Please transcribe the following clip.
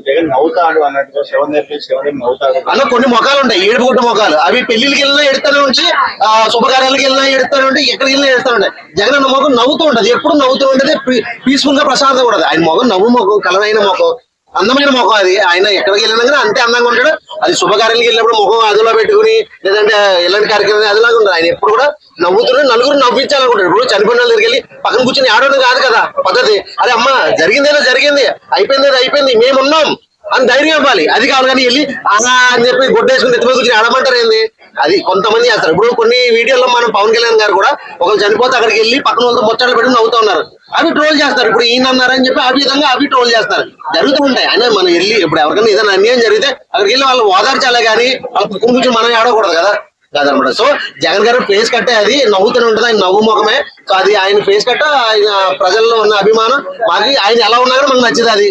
జగన్ నవ్వుతాడు అన్నట్టుగా శివన్ నవ్వుతాడు అలా కొన్ని మొఖాలు ఉంటాయి, ఏడుపుకుంట మొఖాలు. అవి పెళ్లికి వెళ్ళినా ఎడతానే ఉంచి, శుభకార్యాలకు వెళ్ళినా ఎడతానే ఉంటే, ఎక్కడికి వెళ్ళినా ఎడతానే ఉంటాయి. జగన్ అన్న మొఖం నవ్వుతూ ఉంటది, ఎప్పుడు నవ్వుతూ ఉంటది, పీస్ఫుల్ గా ప్రశాంతంగా ఉండదు. ఆయన మొఖం నవ్వు మొఖం, కలరైన మొఖం, అందమైన ముఖం. అది ఆయన ఎక్కడికి వెళ్ళినా కానీ అంతే అందంగా ఉంటాడు. అది శుభకార్యాలకు వెళ్ళినప్పుడు ముఖం అదిలో పెట్టుకుని, లేదంటే ఇలాంటి కార్యక్రమం అదిలాగా ఉంటుంది. ఆయన ఎప్పుడు కూడా నవ్వుతున్నాడు, నలుగురు నవ్వించాలనుకుంటాడు. ఇప్పుడు చనిపోయిన దగ్గరికి వెళ్ళి పక్కన కూర్చొని ఆడడం కాదు కదా పద్ధతి. అరే అమ్మ జరిగిందేదో జరిగింది, అయిపోయింది అయిపోయింది, మేమున్నాం అని ధైర్యం ఇవ్వాలి. అది కావాలి కానీ వెళ్ళి అలా అని చెప్పి గుడ్డేసుకుని ఎత్తిపోయి కూర్చొని ఆడమంటారు ఏంది. అది కొంతమంది చేస్తారు. ఇప్పుడు కొన్ని వీడియోల్లో మనం పవన్ కళ్యాణ్ గారు కూడా ఒకరు చనిపోతే అక్కడికి వెళ్ళి పక్కన వాళ్ళతో ముచ్చట్లు పెట్టి నవ్వుతూ ఉన్నారు. అవి ట్రోల్ చేస్తారు. ఇప్పుడు ఈయన అన్నారని చెప్పి ఆ విధంగా అవి ట్రోల్ చేస్తారు. జరుగుతూ ఉంటాయి. అయినా మనం వెళ్ళి ఇప్పుడు ఎవరికైనా ఏదైనా అన్యాయం జరిగితే అక్కడికి వెళ్ళి వాళ్ళు ఓదార్చాలే కానీ వాళ్ళ పక్కన కూర్చొని మనం ఆడకూడదు కదా కాదనమాట. సో జగన్ గారు ఫేస్ కట్టే అది నవ్వుతూనే ఉంటుంది. ఆయన నవ్వు ముఖమే. సో అది ఆయన ఫేస్ కట్ట ఆయన ప్రజల్లో ఉన్న అభిమానం. మాకు ఆయన ఎలా ఉన్నా కూడా మనకు నచ్చింది అది.